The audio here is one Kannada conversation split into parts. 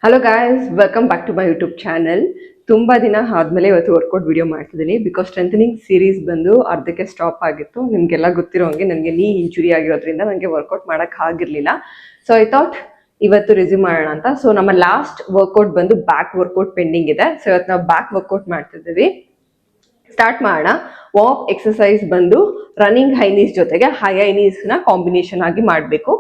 Hello guys, welcome back to my YouTube channel. ತುಂಬ ದಿನ ಆದಮೇಲೆ ಇವತ್ತು ವರ್ಕೌಟ್ ವಿಡಿಯೋ ಮಾಡ್ತಿದ್ದೀನಿ. ಬಿಕಾಸ್ ಸ್ಟ್ರೆಂಥನಿಂಗ್ ಸೀರೀಸ್ ಬಂದು ಅರ್ಧಕ್ಕೆ ಸ್ಟಾಪ್ ಆಗಿತ್ತು. ನಿಮಗೆಲ್ಲ ಗೊತ್ತಿರೋ ಹಂಗೆ ನನಗೆ ನೀ ಇಂಜುರಿ ಆಗಿರೋದ್ರಿಂದ ನನಗೆ ವರ್ಕೌಟ್ ಮಾಡೋಕ್ಕಾಗಿರಲಿಲ್ಲ. ಸೊ ಐ ಥಾಟ್ ಇವತ್ತು ರಿಸ್ಯೂಮ್ ಮಾಡೋಣ ಅಂತ. ಸೊ ನಮ್ಮ ಲಾಸ್ಟ್ ವರ್ಕೌಟ್ ಬಂದು ಬ್ಯಾಕ್ ವರ್ಕೌಟ್ ಪೆಂಡಿಂಗ್ ಇದೆ. ಸೊ ಇವತ್ತು ನಾವು ಬ್ಯಾಕ್ ವರ್ಕೌಟ್ ಮಾಡ್ತಿದ್ದೀವಿ. ಸ್ಟಾರ್ಟ್ ಮಾಡೋಣ. ವಾರ್ಮ್ ಎಕ್ಸಸೈಸ್ ಬಂದು ರನ್ನಿಂಗ್ ಹೈ ನೀಸ್ ಜೊತೆಗೆ ಹೈ ನೀಸ್ನ ಕಾಂಬಿನೇಷನ್ ಆಗಿ ಮಾಡಬೇಕು.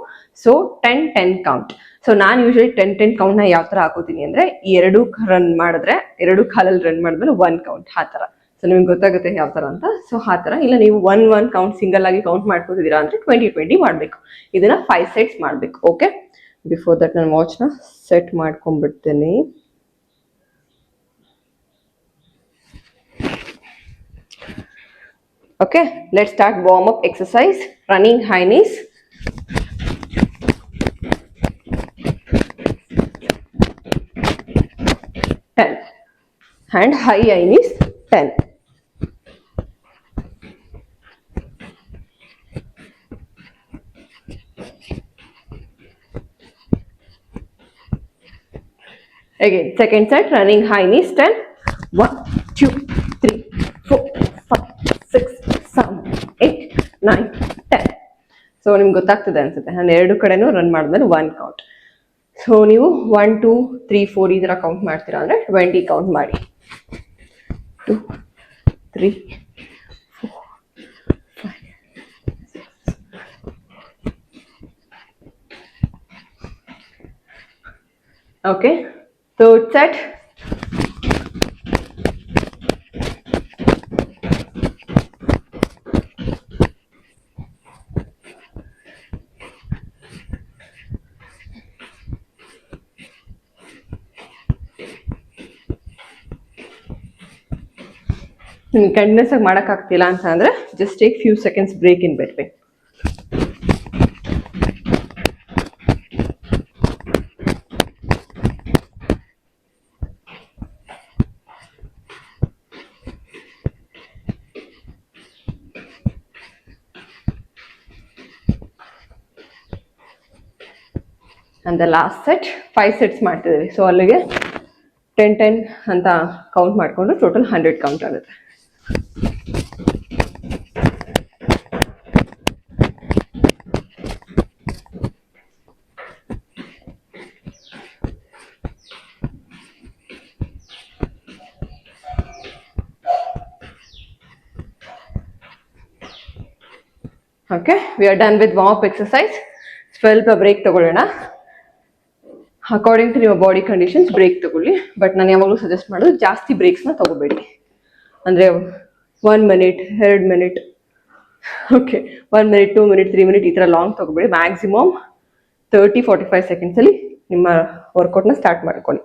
So 10-10 count. ಸೊ ನಾನು ಯೂಶಲಿ 10-10 ಕೌಂಟ್ನ ಯಾವ ಥರ ಹಾಕೋತೀನಿ ಅಂದರೆ, ಎರಡು ರನ್ ಮಾಡಿದ್ರೆ, ಎರಡು ಕಾಲಲ್ಲಿ ರನ್ ಮಾಡಿದ್ಮೇಲೆ 1 ಕೌಂಟ್ ಆ ಥರ. ಸೊ ನಿಮ್ಗೆ ಗೊತ್ತಾಗುತ್ತೆ ಯಾವ ಥರ ಅಂತ. ಸೊ ಆ ಥರ ಇಲ್ಲ, ನೀವು 1 ಕೌಂಟ್ ಸಿಂಗಲ್ ಆಗಿ ಕೌಂಟ್ ಮಾಡ್ಕೋತಿದ್ದೀರಾ ಅಂದರೆ 20-20 ಮಾಡಬೇಕು. ಇದನ್ನ 5 ಸೆಟ್ಸ್ ಮಾಡಬೇಕು. ಓಕೆ, ಬಿಫೋರ್ ದಟ್ ನಾನು ವಾಚ್ನ set ಮಾಡ್ಕೊಂಡ್ಬಿಡ್ತೇನೆ. Okay, let's start warm up exercise. Running high knees. And high knees 10. Again, second set, running high knees 10. 1, 2, 3, 4, 5, 6, 7, 8, 9, 10. So ನಿಮ್ಗೆ ಗೊತ್ತಾಗ್ತದೆ ಅನ್ಸುತ್ತೆ. ನಾನು ಎರಡು ಕಡೆನೂ ರನ್ ಮಾಡಿದ್ಮೇಲೆ 1 ಕೌಂಟ್. ಸೊ ನೀವು 1, 2, 3, 4 ಈ ಥರ ಕೌಂಟ್ ಮಾಡ್ತೀರಾ ಅಂದರೆ 20 ಕೌಂಟ್ ಮಾಡಿ. 2, 3, 4, 5, 6. Okay, third set. ನಿಮ್ಗೆ ಕಂಟಿನ್ಯೂಸ್ ಆಗಿ ಮಾಡೋಕ್ಕಾಗ್ತಿಲ್ಲ ಅಂತ ಅಂದರೆ just take few seconds break in between. and the last set 5 sets ಮಾಡ್ತಿದ್ದೀವಿ. ಸೊ ಅಲ್ಲಿಗೆ 10-10 ಅಂತ ಕೌಂಟ್ ಮಾಡಿಕೊಂಡು ಟೋಟಲ್ 100 ಕೌಂಟ್ ಆಗುತ್ತೆ. Okay, we are done with warm up exercise. ಸ್ವಲ್ಪ ಬ್ರೇಕ್ ತಗೊಳ್ಳೋಣ. ಅಕಾರ್ಡಿಂಗ್ ಟು ನಿಮ್ಮ ಬಾಡಿ ಕಂಡೀಷನ್ಸ್ ಬ್ರೇಕ್ ತಗೊಳ್ಳಿ. ಬಟ್ ನಾನು ಯಾವಾಗಲೂ ಸಜೆಸ್ಟ್ ಮಾಡೋದು ಜಾಸ್ತಿ ಬ್ರೇಕ್ಸ್ನ ತಗೋಬೇಡಿ. ಅಂದರೆ 1 minute, 2 minute, okay 1 minute, 2 minute, 3 minute ಈ ಥರ ಲಾಂಗ್ ತಗೋಬೇಡಿ. ಮ್ಯಾಕ್ಸಿಮಮ್ 30-45 ಸೆಕೆಂಡ್ಸಲ್ಲಿ ನಿಮ್ಮ ವರ್ಕೌಟ್ನ ಸ್ಟಾರ್ಟ್ ಮಾಡ್ಕೊಳ್ಳಿ.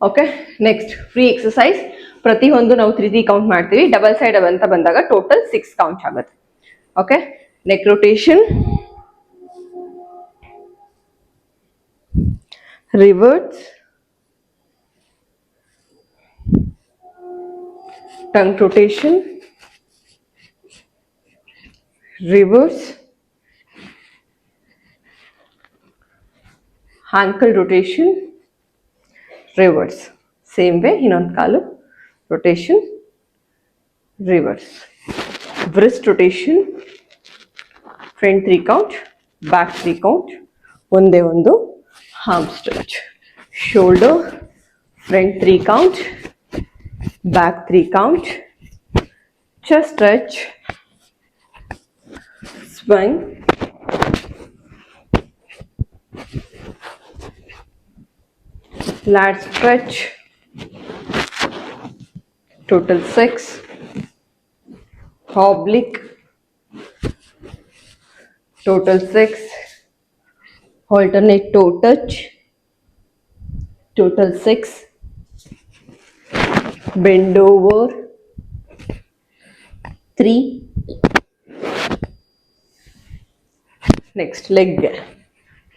Okay, next free exercise. ಪ್ರತಿಯೊಂದು ನಾವು 3 ಕೌಂಟ್ ಮಾಡ್ತೀವಿ. ಡಬಲ್ ಸೈಡ್ ಅಂತ ಬಂದಾಗ ಟೋಟಲ್ 6 ಕೌಂಟ್ ಆಗುತ್ತೆ. Okay, neck rotation, reverse, tongue rotation, reverse, ankle rotation, reverse. Same way, ಇನ್ನೊಂದು ಕಾಲು rotation, reverse. Wrist rotation, front 3 count, back 3 count, ಒಂದೇ ಒಂದು arm stretch. Shoulder, front 3 count, back 3 count, chest stretch, swing, lat stretch, total 6. Oblique, total 6. Alternate toe touch, total 6. Bend over, 3. Next leg,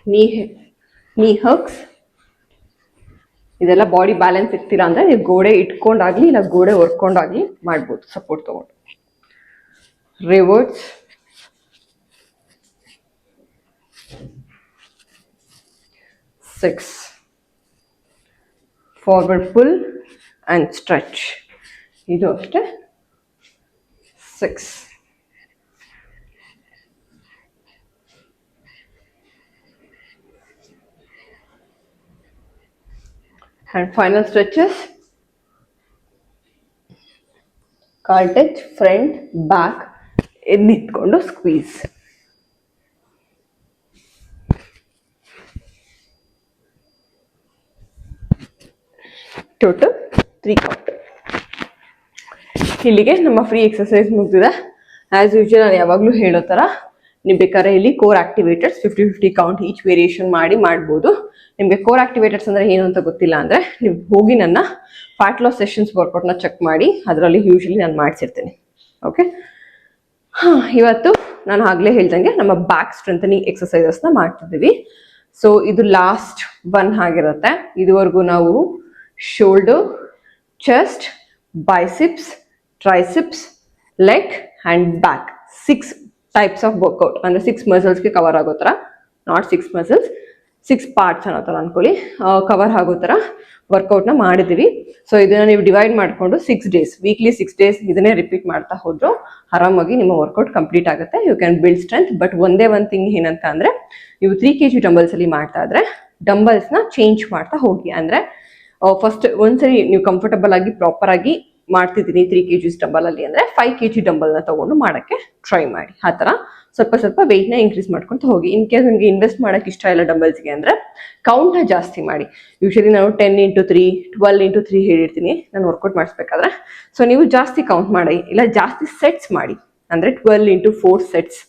knee hugs. ಇದೆಲ್ಲ ಬಾಡಿ ಬ್ಯಾಲೆನ್ಸ್ ಇರ್ತೀರಾ ಅಂದರೆ ನೀವು ಗೋಡೆ ಇಟ್ಕೊಂಡಾಗಲಿ ಇಲ್ಲ ಗೋಡೆ ಹೊರ್ಕೊಂಡಾಗಲಿ ಮಾಡ್ಬೋದು, ಸಪೋರ್ಟ್ ತಗೊಂಡು. Reverse, 6. Forward pull and stretch. ಇದು ಅಷ್ಟೇ 6. And final stretches. Kaal touch, front, back, ನಿಂತ್ಕೊಂಡು squeeze. Total 3 count. ಇಲ್ಲಿಗೆ ನಮ್ಮ ಫ್ರೀ ಎಕ್ಸಸೈಸ್ ಮುಗಿದಿದೆ. ಆಸ್ ಯೂಶುವಲ್ ನಾನು ಯಾವಾಗಲೂ ಹೇಳೋ ಥರ ನೀವು ಬೇಕಾದ್ರೆ ಇಲ್ಲಿ core activators 50-50 count each variation ಮಾಡ್ಬೋದು. ನಿಮಗೆ ಕೋರ್ ಆಕ್ಟಿವೇಟರ್ಸ್ ಅಂದರೆ ಏನು ಅಂತ ಗೊತ್ತಿಲ್ಲ ಅಂದರೆ ನೀವು ಹೋಗಿ ನನ್ನ ಫ್ಯಾಟ್ ಲಾಸ್ ಸೆಷನ್ಸ್ ವರ್ಕೌಟ್ನ ಚೆಕ್ ಮಾಡಿ, ಅದರಲ್ಲಿ ಯೂಶಲಿ ನಾನು ಮಾಡಿಸಿರ್ತೀನಿ. ಓಕೆ, ಇವತ್ತು ನಾನು ಆಗಲೇ ಹೇಳ್ದಂಗೆ ನಮ್ಮ ಬ್ಯಾಕ್ ಸ್ಟ್ರೆಂಥನಿಂಗ್ ಎಕ್ಸಸೈಸಸ್ನ ಮಾಡ್ತಿದ್ದೀವಿ. ಸೊ ಇದು ಲಾಸ್ಟ್ ಒನ್ ಆಗಿರುತ್ತೆ. ಇದುವರೆಗೂ ನಾವು shoulder, chest, biceps, triceps, leg and back 6 types of workout, ಅಂದರೆ 6 ಮಸಲ್ಸ್ಗೆ ಕವರ್ ಆಗೋ ಥರ, ನಾಟ್ 6 ಮಸಲ್ಸ್, 6 ಪಾರ್ಟ್ಸ್ ಅನ್ನೋ ಥರ ಅನ್ಕೊಳ್ಳಿ, ಕವರ್ ಆಗೋ ಥರ ವರ್ಕೌಟ್ನ ಮಾಡಿದ್ದೀವಿ. ಸೊ ಇದನ್ನು ನೀವು ಡಿವೈಡ್ ಮಾಡಿಕೊಂಡು 6 ಡೇಸ್, ವೀಕ್ಲಿ 6 ಡೇಸ್ ಇದನ್ನೇ ರಿಪೀಟ್ ಮಾಡ್ತಾ ಹೋದ್ರು ಆರಾಮಾಗಿ ನಿಮ್ಮ ವರ್ಕೌಟ್ ಕಂಪ್ಲೀಟ್ ಆಗುತ್ತೆ. You can build strength. But ಒಂದೇ ಒಂದು ಥಿಂಗ್ ಏನಂತ ಅಂದರೆ, ನೀವು 3 kg ಡಂಬಲ್ಸಲ್ಲಿ ಮಾಡ್ತಾ ಇದ್ರೆ ಡಂಬಲ್ಸ್ನ ಚೇಂಜ್ ಮಾಡ್ತಾ ಹೋಗಿ. ಅಂದರೆ ಫಸ್ಟ್ ಒಂದ್ಸರಿ ನೀವು ಕಂಫರ್ಟಬಲ್ ಆಗಿ ಪ್ರಾಪರ್ ಆಗಿ ಮಾಡ್ತಿದ್ದೀನಿ 3 kg ಡಂಬಲಲ್ಲಿ ಅಂದರೆ 5 kg ಡಂಬಲ್ನ ತಗೊಂಡು ಮಾಡೋಕ್ಕೆ ಟ್ರೈ ಮಾಡಿ. ಆ ಥರ ಸ್ವಲ್ಪ ಸ್ವಲ್ಪ ವೆಯ್ಟ್ನ ಇನ್ಕ್ರೀಸ್ ಮಾಡ್ಕೊತ ಹೋಗಿ. ಇನ್ ಕೇಸ್ ನಿಮಗೆ ಇನ್ವೆಸ್ಟ್ ಮಾಡೋಕ್ಕೆ ಇಷ್ಟ ಇಲ್ಲ ಡಂಬಲ್ಸ್ಗೆ ಅಂದರೆ ಕೌಂಟ್ನ ಜಾಸ್ತಿ ಮಾಡಿ. ಯೂಶಲಿ ನಾನು 10x3, 12x3 ಹೇಳಿರ್ತೀನಿ ನಾನು ವರ್ಕೌಟ್ ಮಾಡಿಸ್ಬೇಕಾದ್ರೆ. ಸೊ ನೀವು ಜಾಸ್ತಿ ಕೌಂಟ್ ಮಾಡಿ, ಇಲ್ಲ ಜಾಸ್ತಿ ಸೆಟ್ಸ್ ಮಾಡಿ, ಅಂದರೆ 12x4 ಸೆಟ್ಸ್,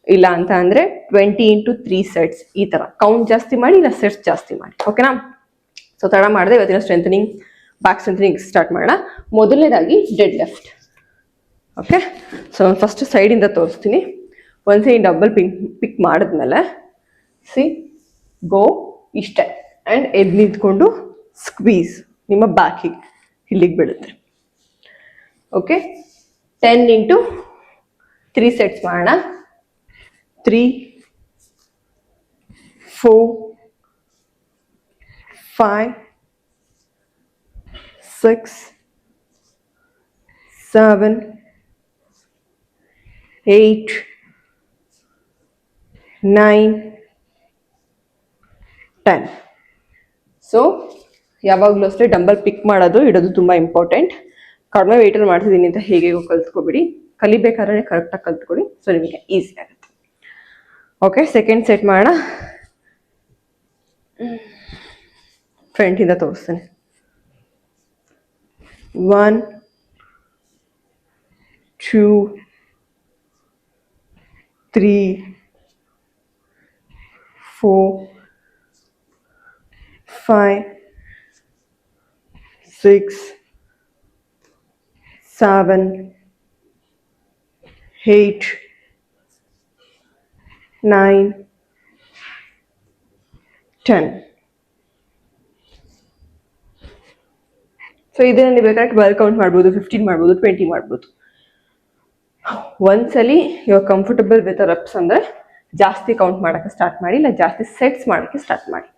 ಇಲ್ಲ ಅಂತ ಅಂದರೆ 20x3 ಸೆಟ್ಸ್. ಈ ಥರ ಕೌಂಟ್ ಜಾಸ್ತಿ ಮಾಡಿ, ಇಲ್ಲ ಸೆಟ್ಸ್ ಜಾಸ್ತಿ ಮಾಡಿ. ಓಕೆನಾ? ಸೊ ತಡ ಮಾಡಿದೆ ಇವತ್ತಿನ ಸ್ಟ್ರೆಂಥನಿಂಗ್, ಬ್ಯಾಕ್ ಸ್ಟ್ರೆಂಥನಿಂಗ್ ಸ್ಟಾರ್ಟ್ ಮಾಡೋಣ. ಮೊದಲನೇದಾಗಿ dead lift. Okay, so first ಸೈಡಿಂದ ತೋರಿಸ್ತೀನಿ. ಒಂದ್ಸರಿ ಡಬಲ್ ಪಿಕ್ ಮಾಡಿದ್ಮೇಲೆ ಗೋ ಇಷ್ಟೇ, ಆ್ಯಂಡ್ ಎದ್ದು ನಿಂತ್ಕೊಂಡು ಸ್ಕ್ವೀಸ್ ನಿಮ್ಮ ಬ್ಯಾಕಿಗೆ ಇಲ್ಲಿಗೆ ಬೀಳುತ್ತೆ. ಓಕೆ, 10x3 ಸೆಟ್ಸ್ ಮಾಡೋಣ. 3, 4, 5, 6, 7, 8, 9, 10. ಸೊ ಯಾವಾಗಲೂ ಅಷ್ಟೇ ಡಂಬಲ್ ಪಿಕ್ ಮಾಡೋದು ಇಡೋದು ತುಂಬ ಇಂಪಾರ್ಟೆಂಟ್. ಕಡಿಮೆ ವೆಯ್ಟಲ್ಲಿ ಮಾಡ್ತಿದ್ದೀನಿ ಅಂತ ಹೇಗೇಗೋ ಕಲ್ತ್ಕೊಬಿಡಿ, ಕಲಿಬೇಕಾದ್ರೆ ಕರೆಕ್ಟಾಗಿ ಕಲ್ತ್ಕೊಳ್ಳಿ. ಸೊ ನಿಮಗೆ ಈಸಿ ಆಗುತ್ತೆ. ಓಕೆ, ಸೆಕೆಂಡ್ ಸೆಟ್ ಮಾಡೋಣ. ಫ್ರಂಟಿಂದ ತೋರಿಸ್ತೇನೆ. 1, 2, 3, 4, 5, 6, 7, 8, 9, 10. ಸೊ ಇದನ್ನು ನೀವು ಬೇಕಾದ್ರೆ 12 ಕೌಂಟ್ ಮಾಡ್ಬೋದು, 15 ಮಾಡ್ಬೋದು, 20 ಮಾಡ್ಬೋದು. ಒಂದ್ಸಲಿ ಇವಾಗ ಕಂಫರ್ಟಬಲ್ ವಿತ್ ರೆಪ್ಸ್ ಅಂದರೆ ಜಾಸ್ತಿ ಕೌಂಟ್ ಮಾಡೋಕ್ಕೆ ಸ್ಟಾರ್ಟ್ ಮಾಡಿ, ಇಲ್ಲ ಜಾಸ್ತಿ ಸೆಟ್ಸ್ ಮಾಡೋಕ್ಕೆ ಸ್ಟಾರ್ಟ್ ಮಾಡಿ.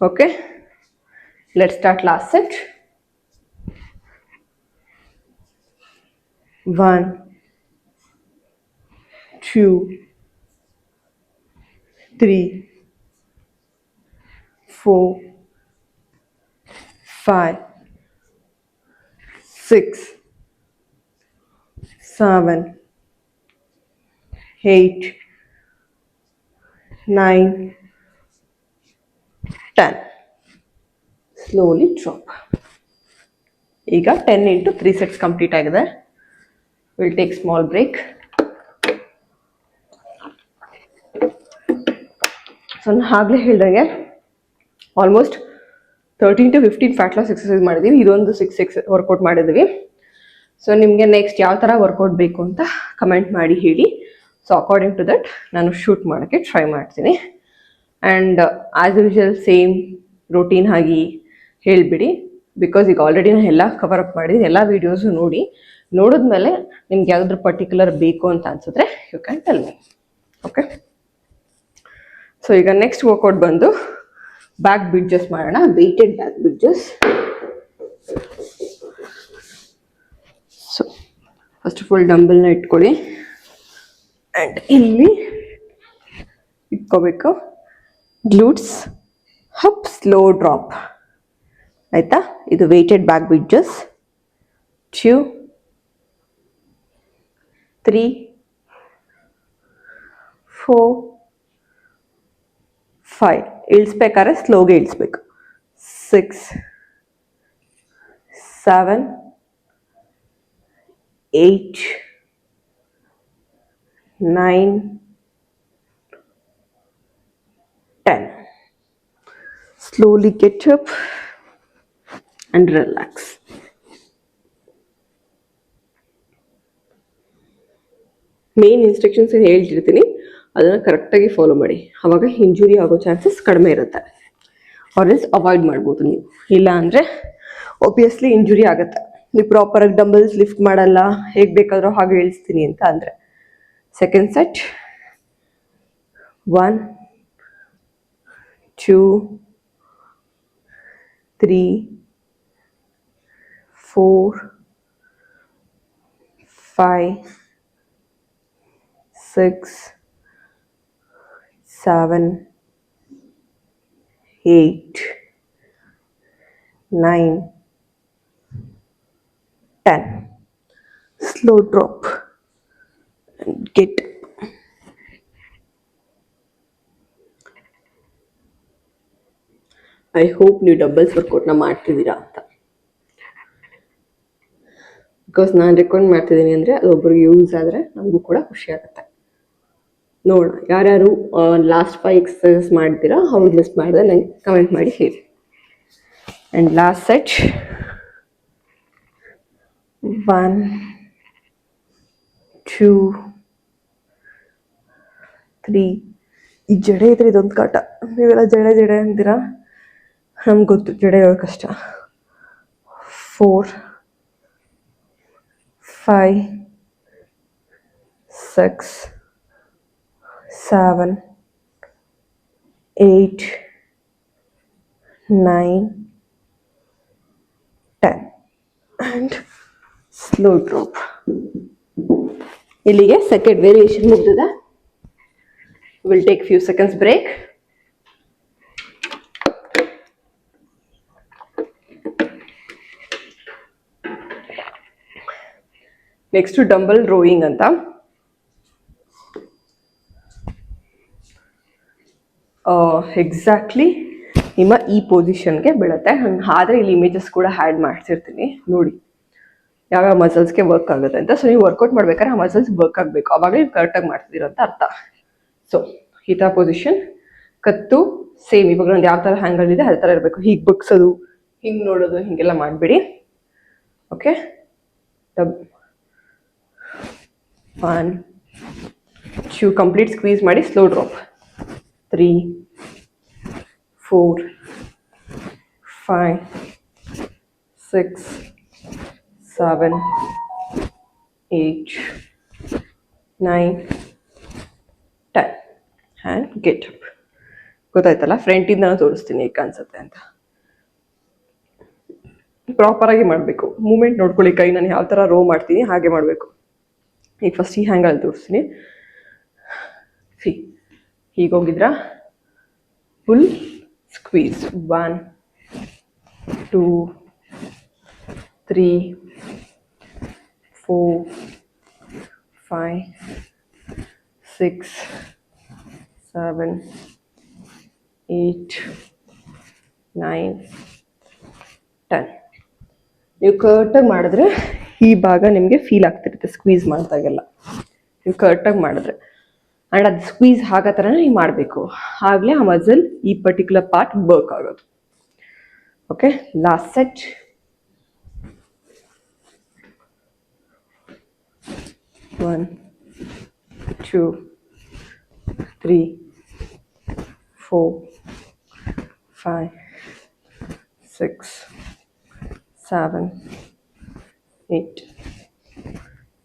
Okay, let start last set. 1, 2, 3, 4, 5, 6, 7, 8, 9, 10. Slowly drop. ಈಗ 10x3 ಸೆಟ್ಸ್ ಕಂಪ್ಲೀಟ್ ಆಗಿದೆ. Will take small break. So ನಾನು ಆಗಲೇ ಹೇಳಿದಂಗೆ almost 13 to 15 fat loss exercise ಮಾಡಿದ್ದೀವಿ. ಇದೊಂದು 6 ವರ್ಕೌಟ್ ಮಾಡಿದ್ದೀವಿ. ಸೊ ನಿಮಗೆ ನೆಕ್ಸ್ಟ್ ಯಾವ ಥರ ವರ್ಕೌಟ್ ಬೇಕು ಅಂತ ಕಮೆಂಟ್ ಮಾಡಿ ಹೇಳಿ. ಸೊ ಅಕಾರ್ಡಿಂಗ್ ಟು ದಟ್ ನಾನು ಶೂಟ್ ಮಾಡೋಕ್ಕೆ ಟ್ರೈ ಮಾಡ್ತೀನಿ. And as usual same routine ಆಗಿ ಹೇಳಿಬಿಡಿ, ಬಿಕಾಸ್ ಈಗ ಆಲ್ರೆಡಿ ನಾನು ಎಲ್ಲ ಕವರ್ ಅಪ್ ಮಾಡಿದ್ದೀನಿ. ಎಲ್ಲ ವೀಡಿಯೋಸು ನೋಡಿದ್ಮೇಲೆ ನಿಮ್ಗೆ ಯಾವುದಾದ್ರು ಪರ್ಟಿಕ್ಯುಲರ್ ಬೇಕು ಅಂತ ಅನ್ಸಿದ್ರೆ you can tell me. Okay, so ಈಗ ನೆಕ್ಸ್ಟ್ ವರ್ಕೌಟ್ ಬಂದು ಬ್ಯಾಕ್ ಬ್ರಿಡ್ಜಸ್ ಮಾಡೋಣ. Weighted back bridges. So first of all ಡಂಬಲ್ನ ಇಟ್ಕೊಳ್ಳಿ ಆ್ಯಂಡ್ ಇಲ್ಲಿ ಇಟ್ಕೋಬೇಕು. Glutes up, slow drop. ಆಯ್ತಾ? ಇದು ವೆಯ್ಟೆಡ್ ಬ್ಯಾಕ್ ಬ್ರಿಡ್ಜಸ್. 2 3 4 5. ಇಳಿಸ್ಬೇಕಾದ್ರೆ ಸ್ಲೋಗೆ ಇಳಿಸ್ಬೇಕು. 6 7 8 9 10. Slowly get up and relax. Main instructions ಹೇಳ್ತಿರ್ತೀನಿ, ಅದನ್ನು ಕರೆಕ್ಟಾಗಿ ಫಾಲೋ ಮಾಡಿ. ಆವಾಗ ಇಂಜುರಿ ಆಗೋ ಚಾನ್ಸಸ್ ಕಡಿಮೆ ಇರುತ್ತೆ. ಆರ್ಎಲ್ಸ್ ಅವಾಯ್ಡ್ ಮಾಡ್ಬೋದು ನೀವು. ಇಲ್ಲ ಅಂದರೆ ಒಬ್ವಿಯಸ್ಲಿ ಇಂಜುರಿ ಆಗುತ್ತೆ. ನೀವು ಪ್ರಾಪರಾಗಿ ಡಂಬಲ್ಸ್ ಲಿಫ್ಟ್ ಮಾಡಲ್ಲ, ಹೇಗೆ ಬೇಕಾದರೂ ಹಾಗೆ ಇಳಿಸ್ತೀನಿ ಅಂತ ಅಂದರೆ. Second set. 1 2 3 4 5 6 7 8 9 10. Slow drop and get up. I hope ನೀವು ಡಬಲ್ಸ್ ವರ್ಕೌಟ್ನ ಮಾಡ್ತಿದ್ದೀರಾ ಅಂತ. ಬಿಕಾಸ್ ನಾನು ರೆಕಮೆಂಡ್ ಮಾಡ್ತಿದ್ದೀನಿ ಅಂದರೆ ಅದು ಒಬ್ರಿಗೆ ಯೂಸ್ ಆದರೆ ನಮಗೂ ಕೂಡ ಖುಷಿ ಆಗುತ್ತೆ. ನೋಡೋಣ ಯಾರ್ಯಾರು ಲಾಸ್ಟ್ 5 ಎಕ್ಸಸೈಸಸ್ ಮಾಡ್ತೀರಾ, ಅವ್ರು ಮಿಸ್ ಮಾಡಿದ್ರೆ ನಂಗೆ ಕಮೆಂಟ್ ಮಾಡಿ ಹೇಳಿ. And last set. 1 2 3. ಈ ಜಡೆ ಇದ್ರೆ ಇದೊಂದು ಕಾಟ. ನೀವೆಲ್ಲ ಜಡೆ ಜಡೆ ಅಂತೀರಾ, ನಮ್ಗೆ ಗೊತ್ತು ಜಡೆ ಇರೋ ಕಷ್ಟ. 4 5 6 7 8 9 10. And slow drop. ಇಲ್ಲಿಗೆ ಸೆಕೆಂಡ್ ವೇರಿಯೇಷನ್ ಮುಗ್ದಿದೆ. Will take few seconds break. Next dumbbell rowing ಅಂತ. ಎಕ್ಸಾಕ್ಟ್ಲಿ ನಿಮ್ಮ ಈ ಪೊಸಿಷನ್ಗೆ ಬೀಳುತ್ತೆ. ಆದರೆ ಇಲ್ಲಿ ಇಮೇಜಸ್ ಕೂಡ ಆ್ಯಡ್ ಮಾಡ್ತಿರ್ತೀನಿ ನೋಡಿ ಯಾವ್ಯಾವ ಮಸಲ್ಸ್ಗೆ ವರ್ಕ್ ಆಗುತ್ತೆ ಅಂತ. ಸೊ ನೀವು ವರ್ಕೌಟ್ ಮಾಡ್ಬೇಕಾದ್ರೆ ಆ ಮಸಲ್ಸ್ ವರ್ಕ್ ಆಗಬೇಕು, ಅವಾಗಲೇ ನೀವು ಕರೆಕ್ಟಾಗಿ ಮಾಡ್ತಿದ್ದೀರ ಅಂತ ಅರ್ಥ. ಸೊ ಈ ಥರ ಪೊಸಿಷನ್, ಕತ್ತು ಸೇಮ್ ಇವಾಗ ನಂದು ಯಾವ ಥರ ಹ್ಯಾಂಗಲ್ ಇದೆ ಅದೇ ಥರ ಇರಬೇಕು. ಹೀಗೆ ಬಗ್ಸೋದು, ಹಿಂಗೆ ನೋಡೋದು, ಹೀಗೆಲ್ಲ ಮಾಡಬೇಡಿ. ಓಕೆ, 1 2 ಕಂಪ್ಲೀಟ್ ಸ್ಕ್ವೀಸ್ ಮಾಡಿ slow drop. 3 4 5 6 7 8 9 10. And get up. ಗೊತ್ತಾಯ್ತಲ್ಲ, ಫ್ರಂಟಿಂದ ನಾನು ತೋರಿಸ್ತೀನಿ ಹೇಗೆ ಕಾಣಿಸುತ್ತೆ ಅಂತ. ಪ್ರಾಪರಾಗಿ ಮಾಡಬೇಕು. ಮೂಮೆಂಟ್ ನೋಡ್ಕೊಳ್ಳಿ, ಕೈ ನಾನು ಯಾವ ಥರ ರೋ ಮಾಡ್ತೀನಿ ಹಾಗೆ ಮಾಡಬೇಕು. ಈಗ ಫಸ್ಟ್ ಈ ಹ್ಯಾಂಗಲ್ಲಿ ತೋರಿಸ್ತೀನಿ. ಹೀಗೆ ಹೋಗಿದ್ರಾ, ಫುಲ್ ಸ್ಕ್ವೀಸ್. 1 2 3 4 5 6 7 8 9 10. ನೀವು ಕರೆಕ್ಟಾಗಿ ಮಾಡಿದ್ರೆ ಈ ಭಾಗ ನಿಮಗೆ ಫೀಲ್ ಆಗ್ತಿರುತ್ತೆ ಸ್ಕ್ವೀಸ್ ಮಾಡಿದಾಗೆಲ್ಲ. ನೀವು ಕರೆಕ್ಟಾಗಿ ಮಾಡಿದ್ರೆ ಆ್ಯಂಡ್ ಅದು ಸ್ಕ್ವೀಸ್ ಆಗೋ ಥರನೇ ನೀವು ಮಾಡಬೇಕು. ಆಗಲೇ ಆ ಮಸಲ್ ಈ ಪರ್ಟಿಕ್ಯುಲರ್ ಪಾರ್ಟ್ ವರ್ಕ್ ಆಗೋದು. Okay, last set. 1 2 3 4 5 6 7 8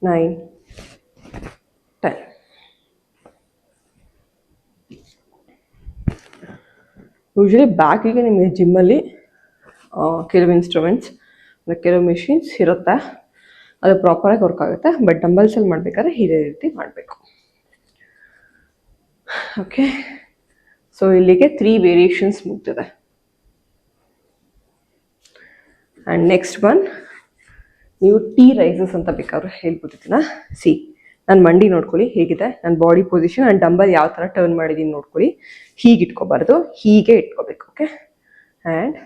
9 10. ಯೂಶ್ವಲಿ ಬ್ಯಾಕಿಗೆ ನಿಮಗೆ ಜಿಮ್ಮಲ್ಲಿ ಕೆಲವು ಇನ್ಸ್ಟ್ರೂಮೆಂಟ್ಸ್ ಕೆಲವು ಮಿಷಿನ್ಸ್ ಇರುತ್ತೆ, ಅದು ಪ್ರಾಪರಾಗಿ ವರ್ಕ್ ಆಗುತ್ತೆ. ಬಟ್ ಡಂಬಲ್ಸಲ್ಲಿ ಮಾಡಬೇಕಾದ್ರೆ ಇದೇ ರೀತಿ ಮಾಡಬೇಕು. ಓಕೆ, ಸೊ ಇಲ್ಲಿಗೆ 3 ವೇರಿಯೇಷನ್ಸ್ ಮುಗ್ದಿದೆ. ಆ್ಯಂಡ್ ನೆಕ್ಸ್ಟ್ ಒನ್, ನೀವು ಟೀ ರೈಸಸ್ ಅಂತ ಬೇಕಾದ್ರೆ ಹೇಳ್ಬಿಟ್ಟಿದ್ದೀನ. ನಾನು ಮಂಡಿ ನೋಡ್ಕೊಳ್ಳಿ ಹೇಗಿದೆ, ನನ್ನ ಬಾಡಿ ಪೊಸಿಷನ್ ಆ್ಯಂಡ್ ಡಂಬಲ್ ಯಾವ ಥರ ಟರ್ನ್ ಮಾಡಿದ್ದೀನಿ ನೋಡ್ಕೊಳ್ಳಿ. ಹೀಗೆ ಇಟ್ಕೋಬಾರ್ದು, ಹೀಗೆ ಇಟ್ಕೋಬೇಕು. ಓಕೆ, ಆ್ಯಂಡ್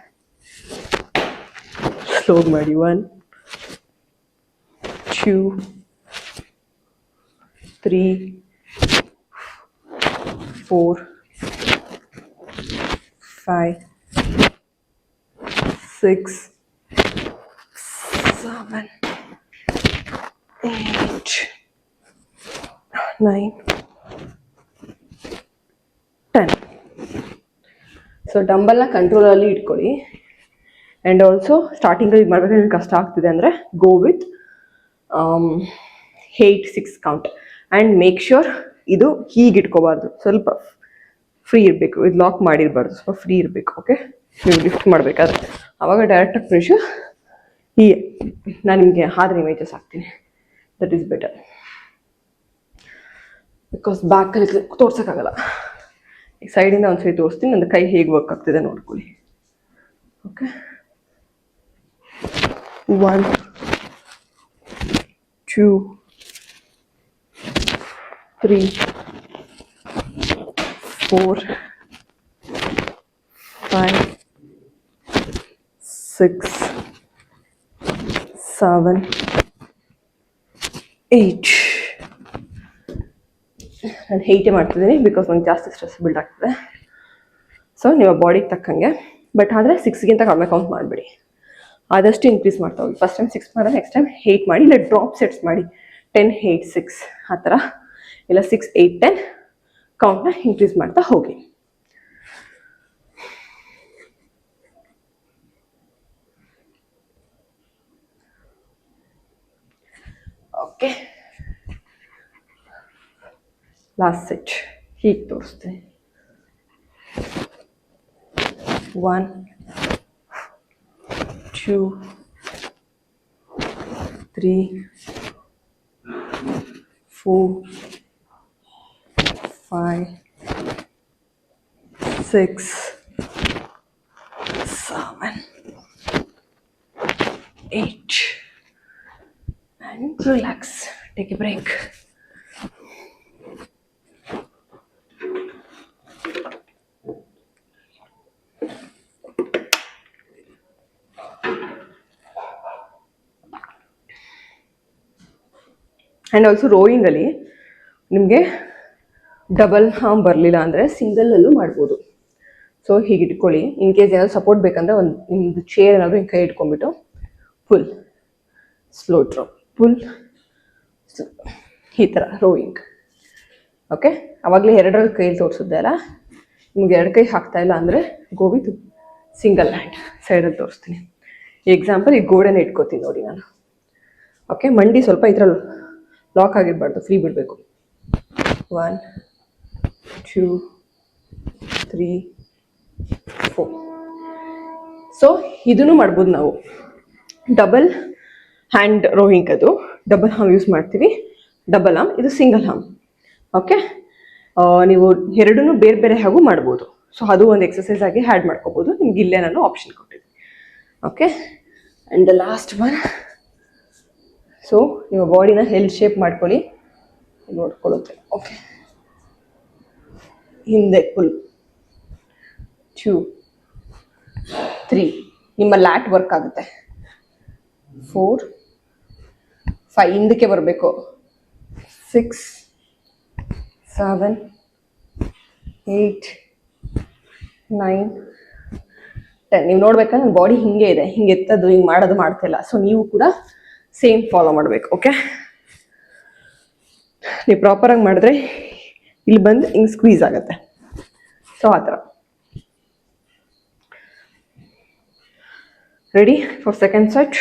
ಸ್ಲೋ ಮಾಡಿ. 1 2 3 4 5 6 7 8 9 10. ಸೊ ಡಂಬಲ್ನ ಕಂಟ್ರೋಲಲ್ಲಿ ಇಟ್ಕೊಳ್ಳಿ. ಆ್ಯಂಡ್ ಆಲ್ಸೋ ಸ್ಟಾರ್ಟಿಂಗಲ್ಲಿ ಇದು ಮಾಡಬೇಕಾದ್ರೆ ನಿಮ್ಗೆ ಕಷ್ಟ ಆಗ್ತಿದೆ ಅಂದರೆ go with 8-6 count. And make sure ಇದು ಹೀಗೆ ಇಟ್ಕೋಬಾರ್ದು, ಸ್ವಲ್ಪ ಫ್ರೀ ಇರಬೇಕು. ಇದು ಲಾಕ್ ಮಾಡಿರಬಾರ್ದು, ಸ್ವಲ್ಪ ಫ್ರೀ ಇರಬೇಕು. ಓಕೆ, ನೀವು ಲಿಫ್ಟ್ ಮಾಡಬೇಕಾದ್ರೆ ಆವಾಗ ಡೈರೆಕ್ಟಾಗಿ ಪ್ರೆಷರ್ ನಾನು ನಿಮಗೆ ಆದ್ರೆ ಇಮೇಜಸ್ ಹಾಕ್ತೀನಿ, ದಟ್ ಈಸ್ ಬೆಟರ್. ಬಿಕಾಸ್ ಬ್ಯಾಕಲ್ಲಿ ತೋರ್ಸೋಕ್ಕಾಗಲ್ಲ. ಈಗ ಸೈಡಿಂದ ಒಂದು ಸೈಡ್ ತೋರಿಸ್ತೀನಿ, ನನ್ನ ಕೈ ಹೇಗೆ ವರ್ಕ್ ಆಗ್ತಿದೆ ನೋಡ್ಕೊಳ್ಳಿ. ಓಕೆ, 1 2 3 4 5 6 7 8. ನಾನು 8 ಮಾಡ್ತಿದ್ದೀನಿ ಬಿಕಾಸ್ ನಂಗೆ ಜಾಸ್ತಿ ಸ್ಟ್ರೆಸ್ ಬಿಲ್ಡ್ ಆಗ್ತದೆ. ಸೊ ನಿಮ್ಮ ಬಾಡಿಗೆ ತಕ್ಕಂಗೆ, ಬಟ್ ಆದರೆ 6ಗಿಂತ ಕಡಿಮೆ ಕೌಂಟ್ ಮಾಡಿಬಿಡಿ. ಆದಷ್ಟು ಇನ್ಕ್ರೀಸ್ ಮಾಡ್ತಾ ಹೋಗಿ. ಫಸ್ಟ್ ಟೈಮ್ 6 ಮಾಡಿದ್ರೆ ನೆಕ್ಸ್ಟ್ ಟೈಮ್ 8 ಮಾಡಿ, ಇಲ್ಲ ಡ್ರಾಪ್ ಸೆಟ್ಸ್ ಮಾಡಿ 10 8 6 ಆ ಥರ, ಇಲ್ಲ 6 8 10 ಕೌಂಟ್ನ ಇನ್ಕ್ರೀಸ್ ಮಾಡ್ತಾ ಹೋಗಿ. ಓಕೆ, ಲಾಸ್ಟ್ ಸೆಟ್ ಹೀಗೆ ತೋರಿಸ್ತೀನಿ. 1 2 3 4 5 6 7 8 and relax, take a break. And also ರೋಯಿಂಗಲ್ಲಿ ನಿಮಗೆ ಡಬಲ್ ಆರ್ಮ್ ಬರಲಿಲ್ಲ ಅಂದರೆ ಸಿಂಗಲಲ್ಲೂ ಮಾಡ್ಬೋದು. ಸೊ ಹೀಗೆ ಇಟ್ಕೊಳ್ಳಿ. ಇನ್ ಕೇಸ್ ಏನಾದರೂ ಸಪೋರ್ಟ್ ಬೇಕಂದರೆ ಒಂದು ನಿಮ್ಮದು ಚೇರ್ ಏನಾದರೂ ಹಿಂಗೆ ಕೈ ಇಟ್ಕೊಂಡ್ಬಿಟ್ಟು ಫುಲ್ ಸ್ಲೋ ಡ್ರಾಪ್, ಫುಲ್ ಈ ಥರ ರೋಯಿಂಗ್. ಓಕೆ, ಆವಾಗಲೇ 2 ಕೈಯಲ್ಲಿ ತೋರಿಸಿದ್ದೆ ಅಲ್ಲ, ನಿಮ್ಗೆ 2 ಕೈ ಹಾಕ್ತಾ ಇಲ್ಲ ಅಂದರೆ ಗೋ ವಿತ್ ಸಿಂಗಲ್ ಹ್ಯಾಂಡ್. ಸೈಡಲ್ಲಿ ತೋರಿಸ್ತೀನಿ. ಎಕ್ಸಾಂಪಲ್ ಈ ಗೋಡೆನ ಇಟ್ಕೋತೀನಿ ನೋಡಿ ನಾನು. ಓಕೆ, ಮಂಡಿ ಸ್ವಲ್ಪ ಈ ಥರ ಲಾಕ್ ಆಗಿರಬಾರ್ದು, ಫ್ರೀ ಬಿಡಬೇಕು. 1 2 3 4. ಸೊ ಇದನ್ನು ಮಾಡ್ಬೋದು ನಾವು. ಡಬಲ್ ಹ್ಯಾಂಡ್ ರೋಯಿಂಗ್, ಅದು ಡಬಲ್ ಆರ್ಮ್ ಯೂಸ್ ಮಾಡ್ತೀವಿ. ಡಬಲ್ ಆರ್ಮ್, ಇದು ಸಿಂಗಲ್ ಆರ್ಮ್. ಓಕೆ, ನೀವು ಎರಡನ್ನೂ ಬೇರೆ ಬೇರೆ ಹಾಗೂ ಮಾಡ್ಬೋದು. ಸೊ ಅದು ಒಂದು ಎಕ್ಸಸೈಸ್ ಆಗಿ ಆ್ಯಡ್ ಮಾಡ್ಕೋಬೋದು. ನಿಮ್ಗೆ ಇಲ್ಲೇ ನಾನು ಆಪ್ಷನ್ ಕೊಟ್ಟಿದ್ದೀನಿ. Okay, and the last one. So ನಿಮ್ಮ ಬಾಡಿನ ಹೆಲ್ ಶೇಪ್ ಮಾಡ್ಕೊಳ್ಳಿ, ನೋಡ್ಕೊಳ್ಳುತ್ತೆ. ಓಕೆ, ಹಿಂದೆ ಫುಲ್ 2 3, ನಿಮ್ಮ ಲ್ಯಾಟ್ ವರ್ಕ್ ಆಗುತ್ತೆ. 4 5, ಹಿಂದಕ್ಕೆ ಬರಬೇಕು. 6 7 8 9 10. ನೀವು ನೋಡ್ಬೇಕಾದ್ರೆ ನನ್ನ ಬಾಡಿ ಹಿಂಗೆ ಇದೆ, ಹಿಂಗೆ ಎತ್ತದು ಹಿಂಗೆ ಮಾಡೋದು ಮಾಡ್ತಿಲ್ಲ. ಸೊ ನೀವು ಕೂಡ ಸೇಮ್ ಫಾಲೋ ಮಾಡಬೇಕು. ಓಕೆ, ನೀವು ಪ್ರಾಪರಾಗಿ ಮಾಡಿದ್ರೆ ಇಲ್ಲಿ ಬಂದು ಹಿಂಗೆ ಸ್ಕ್ವೀಸ್ ಆಗುತ್ತೆ. ಸೊ ಆ ಥರ. Ready for second set.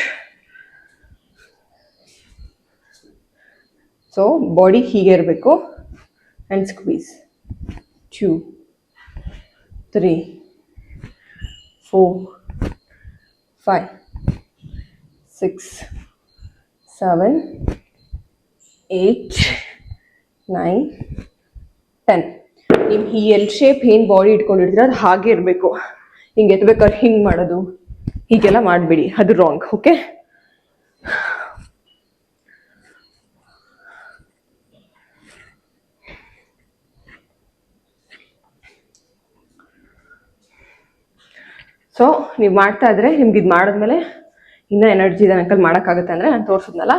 So body ಹೀಗೆ ಇರಬೇಕು ಆ್ಯಂಡ್ ಸ್ಕ್ವೀಸ್. 2 3 4 5 6 7 8 9 10. ನಿಮ್ಮ ಈ ಎಲ್ ಶೇಪ್ ಏನು ಬಾಡಿ ಇಟ್ಕೊಂಡಿರ್ತೀರ ಅದು ಹಾಗೆ ಇರಬೇಕು. ಹಿಂಗೆ ಎತ್ಬೇಕಾದ್ರೆ ಹಿಂಗೆ ಮಾಡೋದು ಹೀಗೆಲ್ಲ ಮಾಡಬೇಡಿ, ಅದು ರಾಂಗ್. ಓಕೆ, ಸೊ ನೀವು ಮಾಡ್ತಾ ಇದ್ರೆ ನಿಮ್ಗೆ ಇದು ಮಾಡಿದ್ಮೇಲೆ ಇನ್ನೂ ಎನರ್ಜಿ ಇದೆ ಅಂಕಲ್ ಮಾಡೋಕ್ಕಾಗುತ್ತೆ ಅಂದರೆ ನಾನು ತೋರಿಸಿದ್ನಲ್ಲ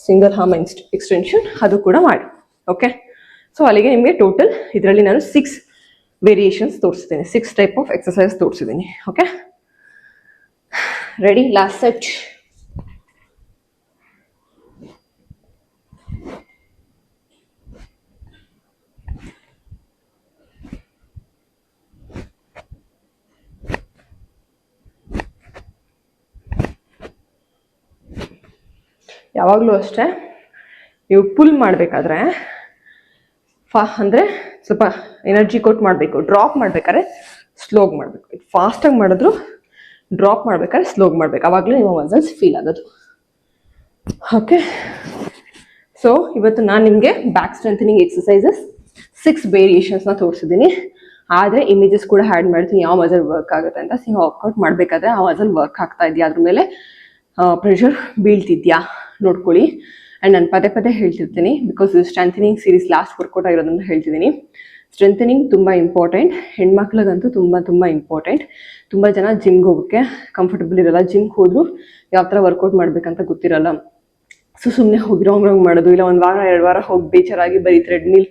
ಸಿಂಗಲ್ ಹಾರ್ಮ್ ಎಕ್ಸ್ಟೆನ್ಷನ್, ಅದು ಕೂಡ ಮಾಡಿ. ಓಕೆ, ಸೊ ಅಲ್ಲಿಗೆ ನಿಮಗೆ ಟೋಟಲ್ ಇದರಲ್ಲಿ ನಾನು 6 ವೇರಿಯೇಷನ್ಸ್ ತೋರಿಸಿದ್ದೀನಿ, 6 ಟೈಪ್ ಆಫ್ ಎಕ್ಸಸೈಸ್ ತೋರಿಸಿದ್ದೀನಿ. Okay, ready? Last set. ಯಾವಾಗಲೂ ಅಷ್ಟೇ, ನೀವು ಪುಲ್ ಮಾಡಬೇಕಾದ್ರೆ ಅಂದರೆ ಸ್ವಲ್ಪ ಎನರ್ಜಿ ಕೊಟ್ಟು ಮಾಡಬೇಕು. ಡ್ರಾಪ್ ಮಾಡಬೇಕಾದ್ರೆ ಸ್ಲೋಗಿ ಮಾಡಬೇಕು. ಫಾಸ್ಟಾಗಿ ಮಾಡಿದ್ರು ಡ್ರಾಪ್ ಮಾಡಬೇಕಾದ್ರೆ ಸ್ಲೋಗಿ ಮಾಡಬೇಕು, ಆವಾಗಲೇ ನಿಮ್ಮ ಮಸಲ್ಸ್ ಫೀಲ್ ಆಗೋದು. ಓಕೆ, ಸೊ ಇವತ್ತು ನಾನು ನಿಮಗೆ ಬ್ಯಾಕ್ ಸ್ಟ್ರೆಂಥನಿಂಗ್ ಎಕ್ಸಸೈಸಸ್ 6 ವೇರಿಯೇಷನ್ಸ್ನ ತೋರಿಸಿದ್ದೀನಿ. ಆದರೆ ಇಮೇಜಸ್ ಕೂಡ ಆ್ಯಡ್ ಮಾಡ್ತೀನಿ ಯಾವ ಮಸಲ್ ವರ್ಕ್ ಆಗುತ್ತೆ ಅಂತ. ಸೊ ವರ್ಕೌಟ್ ಮಾಡಬೇಕಾದ್ರೆ ಆ ಮಸಲ್ ವರ್ಕ್ ಆಗ್ತಾ ಇದೆಯಾ, ಅದ್ರ ಮೇಲೆ ಪ್ರೆಷರ್ ಬೀಳ್ತಿದ್ಯಾ ನೋಡ್ಕೊಳ್ಳಿ. ಆ್ಯಂಡ್ ನಾನು ಪದೇ ಪದೇ ಹೇಳ್ತಿರ್ತೀನಿ, because strengthening series last workout ಆಗಿರೋದ್ರಿಂದ ಹೇಳ್ತಿದ್ದೀನಿ. ಸ್ಟ್ರೆಂಥನಿಂಗ್ ತುಂಬ ಇಂಪಾರ್ಟೆಂಟ್, ಹೆಣ್ಮಕ್ಳಿಗಂತೂ ತುಂಬ ಇಂಪಾರ್ಟೆಂಟ್. ತುಂಬ ಜನ ಜಿಮ್ಗೆ ಹೋಗೋಕ್ಕೆ ಕಂಫರ್ಟಬಲ್ ಇರಲ್ಲ, ಜಿಮ್ಗೆ ಹೋದ್ರು ಯಾವ ಥರ ವರ್ಕೌಟ್ ಮಾಡಬೇಕಂತ ಗೊತ್ತಿರಲ್ಲ. ಸೊ ಸುಮ್ಮನೆ ಹೋಗಿ ರಾಂಗ್ ಮಾಡೋದು, ಇಲ್ಲ 1 ವಾರ 2 ವಾರ ಹೋಗಿ ಬೇಜಾರಾಗಿ ಬರೀ ಥ್ರೆಡ್ಮಿಲ್,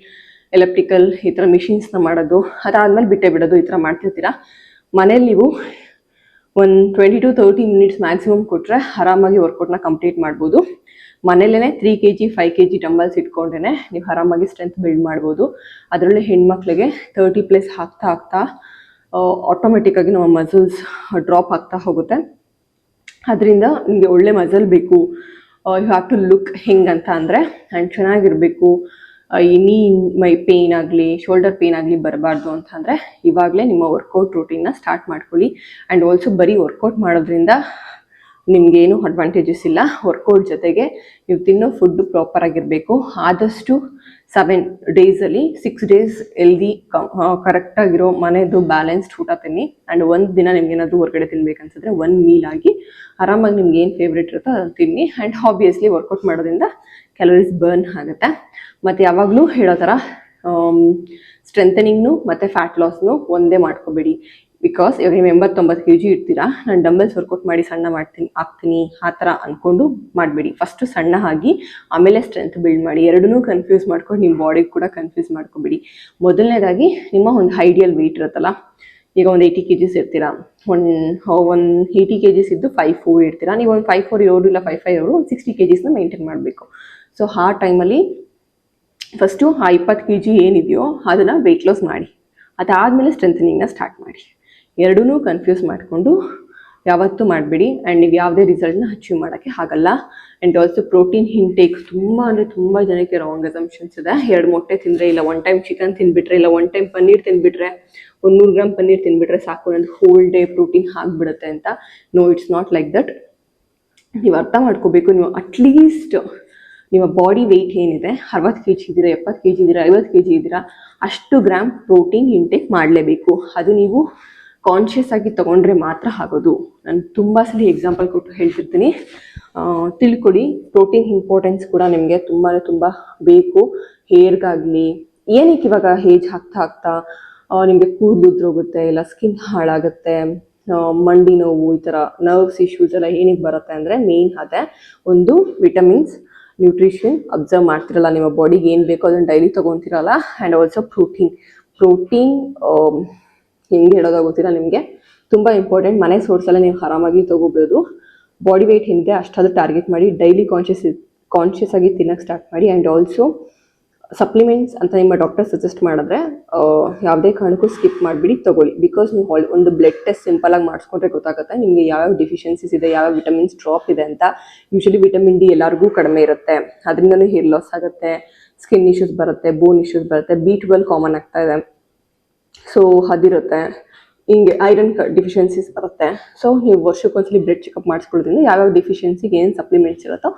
ಎಲೆಕ್ಟ್ರಿಕಲ್ ಈ ಥರ ಮಿಷಿನ್ಸ್ನ ಮಾಡೋದು, ಅದಾದಮೇಲೆ ಬಿಟ್ಟೇ ಬಿಡೋದು, ಈ ಥರ ಮಾಡ್ತಿರ್ತೀರ. ಮನೇಲಿ ನೀವು ಒಂದು 20 to 30 ಮಿನಿಟ್ಸ್ ಮ್ಯಾಕ್ಸಿಮಮ್ ಕೊಟ್ಟರೆ ಆರಾಮಾಗಿ ವರ್ಕೌಟ್ನ ಕಂಪ್ಲೀಟ್ ಮಾಡ್ಬೋದು. ಮನೇಲೇ 3 kg 5 kg ಡಂಬಲ್ಸ್ ಇಟ್ಕೊಂಡ್ರೆ ನೀವು ಆರಾಮಾಗಿ ಸ್ಟ್ರೆಂತ್ ಬಿಲ್ಡ್ ಮಾಡ್ಬೋದು. ಅದರಲ್ಲಿ ಹೆಣ್ಮಕ್ಳಿಗೆ 30+ ಆಗ್ತಾ ಆಟೋಮೆಟಿಕ್ಕಾಗಿ ನಮ್ಮ ಮಸಲ್ಸ್ ಡ್ರಾಪ್ ಆಗ್ತಾ ಹೋಗುತ್ತೆ. ಅದರಿಂದ ನಿಮಗೆ ಒಳ್ಳೆ ಮಸಲ್ ಬೇಕು, ಯು ಹ್ಯಾವ್ ಟು ಲುಕ್ ಹೆಂಗಂತ ಅಂದರೆ ಆ್ಯಂಡ್ ಚೆನ್ನಾಗಿರಬೇಕು. ನೀ ಮೈ ಪೇಯ್ನ್ ಆಗಲಿ ಶೋಲ್ಡರ್ ಪೇಯ್ನ್ ಆಗಲಿ ಬರಬಾರ್ದು ಅಂತಂದರೆ ಇವಾಗಲೇ ನಿಮ್ಮ ವರ್ಕೌಟ್ ರೂಟೀನ್ನ ಸ್ಟಾರ್ಟ್ ಮಾಡ್ಕೊಳ್ಳಿ. ಆ್ಯಂಡ್ ಆಲ್ಸೋ ಬರೀ ವರ್ಕೌಟ್ ಮಾಡೋದ್ರಿಂದ ನಿಮಗೇನು ಅಡ್ವಾಂಟೇಜಸ್ ಇಲ್ಲ. ವರ್ಕೌಟ್ ಜೊತೆಗೆ ನೀವು ತಿನ್ನೋ ಫುಡ್ಡು ಪ್ರಾಪರಾಗಿರಬೇಕು. ಆದಷ್ಟು 7 ಡೇಸಲ್ಲಿ 6 ಡೇಸ್ ಎಲ್ದಿ ಕರೆಕ್ಟಾಗಿರೋ ಮನೆಯದು ಬ್ಯಾಲೆನ್ಸ್ಡ್ ಊಟ ತಿನ್ನಿ. ಆ್ಯಂಡ್ ಒಂದು ದಿನ ನಿಮ್ಗೇನಾದರೂ ಹೊರಗಡೆ ತಿನ್ಬೇಕನ್ಸಿದ್ರೆ 1 ಮೀಲ್ ಆಗಿ ಆರಾಮಾಗಿ ನಿಮ್ಗೆ ಏನು ಫೇವ್ರೇಟ್ ಇರುತ್ತೋ ಅದನ್ನು ತಿನ್ನಿ. ಆ್ಯಂಡ್ ಆಬ್ವಿಯಸ್ಲಿ ವರ್ಕೌಟ್ ಮಾಡೋದ್ರಿಂದ ಕ್ಯಾಲರೀಸ್ ಬರ್ನ್ ಆಗುತ್ತೆ. ಮತ್ತು ಯಾವಾಗಲೂ ಹೇಳೋ ಥರ ಸ್ಟ್ರೆಂಥನಿಂಗ್ನು ಮತ್ತು ಫ್ಯಾಟ್ ಲಾಸ್ನು ಒಂದೇ ಮಾಡ್ಕೋಬೇಡಿ. ಬಿಕಾಸ್ ಇವಾಗ ನೀವು 89 kg ಇರ್ತೀರಾ, ನಾನು ಡಂಬಲ್ಸ್ ವರ್ಕೌಟ್ ಮಾಡಿ ಸಣ್ಣ ಆಗ್ತೀನಿ ಆ ಥರ ಅಂದ್ಕೊಂಡು ಮಾಡಬೇಡಿ. ಫಸ್ಟು ಸಣ್ಣ ಆಗಿ ಆಮೇಲೆ ಸ್ಟ್ರೆಂತ್ ಬಿಲ್ಡ್ ಮಾಡಿ. ಎರಡನ್ನೂ ಕನ್ಫ್ಯೂಸ್ ಮಾಡ್ಕೊಂಡು ನಿಮ್ಮ ಬಾಡಿಗೆ ಕೂಡ ಕನ್ಫ್ಯೂಸ್ ಮಾಡ್ಕೊಬೇಡಿ. ಮೊದಲನೇದಾಗಿ ನಿಮ್ಮ ಒಂದು ಐಡಿಯಲ್ ವೆಯ್ಟ್ ಇರುತ್ತಲ್ಲ, ಈಗ ಒಂದು 80 kg ಇರ್ತೀರಾ, ಒಂದು 80 kg ಇದ್ದು 5'4" ಇರ್ತೀರಾ. ನೀವು ಒಂದು 5'4" ಇರೋರು ಇಲ್ಲ 5'5" ಇರೋರು ಒಂದು 60 kg ಮೇಂಟೈನ್ ಮಾಡಬೇಕು. ಸೊ ಆ ಟೈಮಲ್ಲಿ ಫಸ್ಟು ಆ 20 kg ಏನಿದೆಯೋ ಅದನ್ನು ವೆಯ್ಟ್ ಲಾಸ್ ಮಾಡಿ, ಅದಾದಮೇಲೆ ಸ್ಟ್ರೆಂಥನಿಂಗ್ನ ಸ್ಟಾರ್ಟ್ ಮಾಡಿ. ಎರಡೂ ಕನ್ಫ್ಯೂಸ್ ಮಾಡಿಕೊಂಡು ಯಾವತ್ತೂ ಮಾಡಬೇಡಿ. ಆ್ಯಂಡ್ ನೀವು ಯಾವುದೇ ರಿಸಲ್ಟ್ನ ಅಚೀವ್ ಮಾಡೋಕ್ಕೆ ಆಗಲ್ಲ. ಆ್ಯಂಡ್ ಆಲ್ಸೋ ಪ್ರೋಟೀನ್ ಇಂಟೇಕ್ ತುಂಬ ಜನಕ್ಕೆ ರಾಂಗ್ ಅಸಂಪ್ಷನ್ಸ್ ಇದೆ. 2 ಮೊಟ್ಟೆ ತಿಂದರೆ, ಇಲ್ಲ 1 ಟೈಮ್ ಚಿಕನ್ ತಿಂದುಬಿಟ್ರೆ, ಇಲ್ಲ 1 ಟೈಮ್ ಪನ್ನೀರ್ ತಿಂದುಬಿಟ್ರೆ, 100 ಗ್ರಾಮ್ ಪನ್ನೀರ್ ತಿಂದುಬಿಟ್ರೆ ಸಾಕು, ನಂದು ಹೋಲ್ ಡೇ ಪ್ರೋಟೀನ್ ಆಗಿಬಿಡುತ್ತೆ ಅಂತ. No, it's not like that. ನೀವು ಅರ್ಥ ಮಾಡ್ಕೋಬೇಕು, ನೀವು ಅಟ್ಲೀಸ್ಟ್ ನಿಮ್ಮ ಬಾಡಿ ವೆಯ್ಟ್ ಏನಿದೆ, 60 kg ಇದ್ದೀರಾ, 70 kg ಇದ್ದೀರಾ, 50 kg ಇದ್ದೀರಾ, ಅಷ್ಟು ಗ್ರಾಮ್ ಪ್ರೋಟೀನ್ ಇಂಟೇಕ್ ಮಾಡಲೇಬೇಕು. ಅದು ನೀವು ಕಾನ್ಷಿಯಸ್ ಆಗಿ ತೊಗೊಂಡ್ರೆ ಮಾತ್ರ ಆಗೋದು. ನಾನು ತುಂಬ ಸಲ ಎಕ್ಸಾಂಪಲ್ ಕೊಟ್ಟು ಹೇಳ್ತಿರ್ತೀನಿ, ತಿಳ್ಕೊಡಿ. ಪ್ರೋಟೀನ್ ಇಂಪಾರ್ಟೆನ್ಸ್ ಕೂಡ ನಿಮಗೆ ತುಂಬ ಬೇಕು. ಹೇರ್ಗಾಗಲಿ, ಏನಕ್ಕೆ ಇವಾಗ ಏಜ್ ಆಗ್ತಾ ನಿಮಗೆ ಕೂದಲು ಉದ್ರೋಗುತ್ತೆ, ಇಲ್ಲ ಸ್ಕಿನ್ ಹಾಳಾಗುತ್ತೆ, ಮಂಡಿ ನೋವು, ಈ ಥರ ನರ್ವ್ಸ್ ಇಶ್ಯೂಸ್ ಎಲ್ಲ ಏನಕ್ಕೆ ಬರುತ್ತೆ ಅಂದರೆ ಮೇನ್ ಅದೇ. ಒಂದು ವಿಟಮಿನ್ಸ್, ನ್ಯೂಟ್ರಿಷನ್ ಅಬ್ಸರ್ವ್ ಮಾಡ್ತಿರಲ್ಲ, ನಿಮ್ಮ ಬಾಡಿಗೆ ಏನು ಬೇಕೋ ಅದನ್ನು ಡೈಲಿ ತೊಗೊತಿರಲ್ಲ. ಆ್ಯಂಡ್ ಆಲ್ಸೋ ಪ್ರೋಟೀನ್ ಹೆಂಗೆ ಹೇಳೋದಾಗೋತ್ತಿಲ್ಲ ನಿಮಗೆ, ತುಂಬ ಇಂಪಾರ್ಟೆಂಟ್. ಮನೆ ಸೋರ್ಸೆಲ್ಲ ನೀವು ಆರಾಮಾಗಿ ತೊಗೋಬೋದು. ಬಾಡಿ ವೆಯ್ಟ್ ಏನಿದೆ ಅಷ್ಟಾದರೂ ಟಾರ್ಗೆಟ್ ಮಾಡಿ, ಡೈಲಿ ಕಾನ್ಷಿಯಸ್ ಆಗಿ ತಿನ್ನೋಕ್ಕೆ ಸ್ಟಾರ್ಟ್ ಮಾಡಿ. ಆ್ಯಂಡ್ ಆಲ್ಸೋ ಸಪ್ಲಿಮೆಂಟ್ಸ್ ಅಂತ ನಿಮ್ಮ ಡಾಕ್ಟರ್ ಸಜೆಸ್ಟ್ ಮಾಡಿದ್ರೆ ಯಾವುದೇ ಕಾರಣಕ್ಕೂ ಸ್ಕಿಪ್ ಮಾಡಿಬಿಡಿ, ತೊಗೊಳ್ಳಿ. ಬಿಕಾಸ್ ನೀವು ಒಂದು ಬ್ಲಡ್ ಟೆಸ್ಟ್ ಸಿಂಪಲಾಗಿ ಮಾಡಿಸ್ಕೊಂಡ್ರೆ ಗೊತ್ತಾಗುತ್ತೆ ನಿಮಗೆ ಯಾವ್ಯಾವ ಡಿಫಿಷಿಯನ್ಸೀಸ್ ಇದೆ, ಯಾವ್ಯಾವ ವಿಟಮಿನ್ಸ್ ಡ್ರಾಪ್ ಇದೆ ಅಂತ. ಯೂಶಲಿ ವಿಟಮಿನ್ ಡಿ ಎಲ್ಲರಿಗೂ ಕಡಿಮೆ ಇರುತ್ತೆ, ಅದರಿಂದನೂ ಹೇರ್ ಲಾಸ್ ಆಗುತ್ತೆ, ಸ್ಕಿನ್ ಇಶ್ಯೂಸ್ ಬರುತ್ತೆ, ಬೋನ್ ಇಶ್ಯೂಸ್ ಬರುತ್ತೆ. B12 ಕಾಮನ್ ಆಗ್ತಾ ಇದೆ, ಸೊ ಅದಿರುತ್ತೆ. ಹಿಂಗೆ ಐರನ್ ಡಿಫಿಷಿಯನ್ಸೀಸ್ ಬರುತ್ತೆ. ಸೊ ನೀವು ವರ್ಷಕ್ಕೊಂದ್ಸಲಿ ಬ್ಲಡ್ ಚೆಕಪ್ ಮಾಡಿಸ್ಕೊಳ್ಳೋದ್ರಿಂದ ಯಾವ್ಯಾವ ಡಿಫಿಷಿಯನ್ಸಿಗೆ ಏನು ಸಪ್ಲಿಮೆಂಟ್ಸ್ ಇರುತ್ತೋ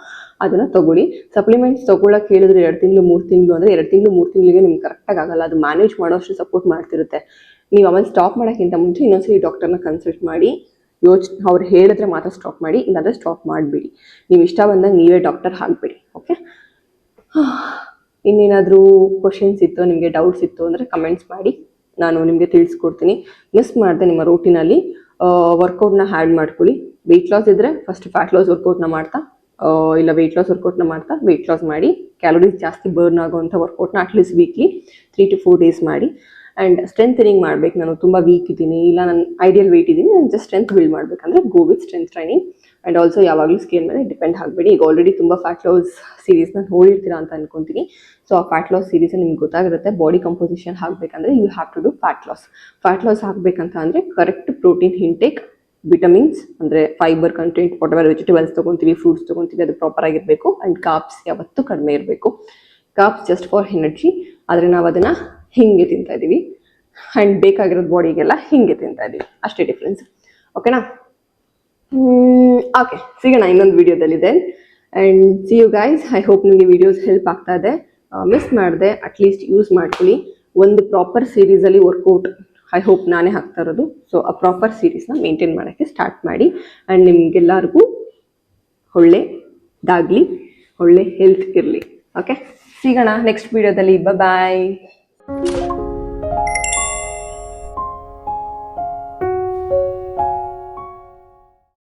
ಅದನ್ನು ತಗೊಳ್ಳಿ. ಸಪ್ಲಿಮೆಂಟ್ಸ್ ತೊಗೊಳಕ್ಕೆ ಹೇಳಿದ್ರೆ 2 ತಿಂಗಳು 3 ತಿಂಗಳು ಅಂದರೆ 2 ತಿಂಗಳು 3 ತಿಂಗಳಿಗೆ ನಿಮ್ಗೆ ಕರೆಕ್ಟಾಗಿ ಆಗಲ್ಲ. ಅದು ಮ್ಯಾನೇಜ್ ಮಾಡೋಷ್ಟು ಸಪೋರ್ಟ್ ಮಾಡ್ತಿರುತ್ತೆ. ನೀವು ಆಮೇಲೆ ಸ್ಟಾಪ್ ಮಾಡೋಕ್ಕಿಂತ ಮುಂಚೆ ಇನ್ನೊಂದ್ಸಲಿ ಡಾಕ್ಟರ್ನ ಕನ್ಸಲ್ಟ್ ಮಾಡಿ ಅವ್ರು ಹೇಳಿದ್ರೆ ಮಾತ್ರ ಸ್ಟಾಪ್ ಮಾಡಿ, ಇಲ್ಲಾಂದರೆ ಸ್ಟಾಪ್ ಮಾಡಿಬಿಡಿ. ನೀವು ಇಷ್ಟ ಬಂದಾಗ ನೀವೇ ಡಾಕ್ಟರ್ ಆಗಬೇಡಿ. ಓಕೆ, ಇನ್ನೇನಾದರೂ ಕ್ವಶನ್ಸ್ ಇತ್ತು, ನಿಮಗೆ ಡೌಟ್ಸ್ ಇತ್ತು ಅಂದರೆ ಕಮೆಂಟ್ಸ್ ಮಾಡಿ, ನಾನು ನಿಮಗೆ ತಿಳಿಸ್ಕೊಡ್ತೀನಿ. ಮಿಸ್ ಮಾಡಿದೆ ನಿಮ್ಮ ರೂಟೀನಲ್ಲಿ ವರ್ಕೌಟ್ನ ಹ್ಯಾಡ್ ಮಾಡ್ಕೊಳ್ಳಿ. ವೆಯ್ಟ್ ಲಾಸ್ ಇದ್ದರೆ ಫಸ್ಟ್ ಫ್ಯಾಟ್ ಲಾಸ್ ವರ್ಕೌಟ್ನ ಮಾಡ್ತಾ, ಇಲ್ಲ ವೆಯ್ಟ್ ಲಾಸ್ ವರ್ಕೌಟ್ನ ಮಾಡ್ತಾ ವೆಯ್ಟ್ ಲಾಸ್ ಮಾಡಿ. ಕ್ಯಾಲೋರೀಸ್ ಜಾಸ್ತಿ ಬರ್ನ್ ಆಗುವಂಥ ವರ್ಕೌಟ್ನ ಅಟ್ಲೀಸ್ಟ್ ವೀಕ್ಲಿ 3 to 4 days ಮಾಡಿ. ಆ್ಯಂಡ್ ಸ್ಟ್ರೆಂಥನಿಂಗ್ ಮಾಡ್ಬೇಕು. ನಾನು ತುಂಬ ವೀಕ್ ಇದ್ದೀನಿ, ಇಲ್ಲ ನಾನು ಐಡಿಯಲ್ ವೆಯ್ಟ್ ಇದ್ದೀನಿ, ನಾನು ಜಸ್ಟ್ ಸ್ಟ್ರೆಂತ್ ಬಿಲ್ಡ್ ಮಾಡಬೇಕಂದ್ರೆ go with strength training. And also ಯಾವಾಗಲೂ ಸ್ಕೇಲ್ ಮೇಲೆ ಡಿಪೆಂಡ್ ಆಗಬೇಡಿ. ಈಗ ಆಲ್ರೆಡಿ ತುಂಬ ಫ್ಯಾಟ್ ಲಾಸ್ ಸೀರೀಸ್ನ ನೋಡಿರ್ತೀರಾ ಅಂತ ಅನ್ಕೊತೀನಿ. ಸೊ ಆ ಫ್ಯಾಟ್ ಲಾಸ್ ಸೀರೀಸಲ್ಲಿ ನಿಮ್ಗೆ ಗೊತ್ತಾಗಿರುತ್ತೆ ಬಾಡಿ ಕಂಪೋಸಿಷನ್ ಆಗಬೇಕಂದ್ರೆ you have to do fat loss. Fat loss ಆಗಬೇಕಂತ ಅಂದರೆ ಕರೆಕ್ಟ್ ಪ್ರೋಟೀನ್ ಇಂಟೇಕ್, ವಿಟಮಿನ್ಸ್ ಅಂದರೆ ಫೈಬರ್ ಕಂಟೆಂಟ್, ವಾಟೆವರ್ ವೆಜಿಟೇಬಲ್ಸ್ ತೊಗೊತೀವಿ, ಫ್ರೂಟ್ಸ್ ತೊಗೊತೀವಿ, ಅದು ಪ್ರಾಪರ್ ಆಗಿರಬೇಕು. ಆ್ಯಂಡ್ ಕಾರ್ಬ್ಸ್ ಯಾವತ್ತೂ ಕಡಿಮೆ ಇರಬೇಕು. ಕಾರ್ಬ್ಸ್ ಜಸ್ಟ್ ಫಾರ್ ಎನರ್ಜಿ, ಆದರೆ ನಾವು ಅದನ್ನು ಹಿಂಗೆ ತಿಂತಾ ಇದ್ದೀವಿ. ಆ್ಯಂಡ್ ಬೇಕಾಗಿರೋದು ಬಾಡಿಗೆಲ್ಲ ಹಿಂಗೆ ತಿಂತಾ ಇದ್ದೀವಿ, ಅಷ್ಟೇ ಡಿಫ್ರೆನ್ಸ್. ಓಕೆನಾ? ಓಕೆ, ಸಿಗೋಣ ಇನ್ನೊಂದು ವಿಡಿಯೋದಲ್ಲಿದೆ. And see you guys. I hope ನಿಮಗೆ ವಿಡಿಯೋಸ್ ಹೆಲ್ಪ್ ಆಗ್ತಾ ಇದೆ. ಮಿಸ್ ಮಾಡಿದೆ, ಅಟ್ಲೀಸ್ಟ್ ಯೂಸ್ ಮಾಡ್ಕೊಳ್ಳಿ. ಒಂದು ಪ್ರಾಪರ್ ಸೀರೀಸಲ್ಲಿ ವರ್ಕೌಟ್ ಐ ಹೋಪ್ ನಾನೇ ಹಾಕ್ತಾ ಇರೋದು. ಸೊ ಆ ಪ್ರಾಪರ್ ಸೀರೀಸ್ನ ಮೇಂಟೈನ್ ಮಾಡೋಕ್ಕೆ ಸ್ಟಾರ್ಟ್ ಮಾಡಿ. ಆ್ಯಂಡ್ ನಿಮಗೆಲ್ಲರಿಗೂ ಒಳ್ಳೆದಾಗಲಿ, ಒಳ್ಳೆ ಹೆಲ್ತ್ ಇರಲಿ. ಓಕೆ, ಸಿಗೋಣ ನೆಕ್ಸ್ಟ್ ವಿಡಿಯೋದಲ್ಲಿ. ಬಾಯ್.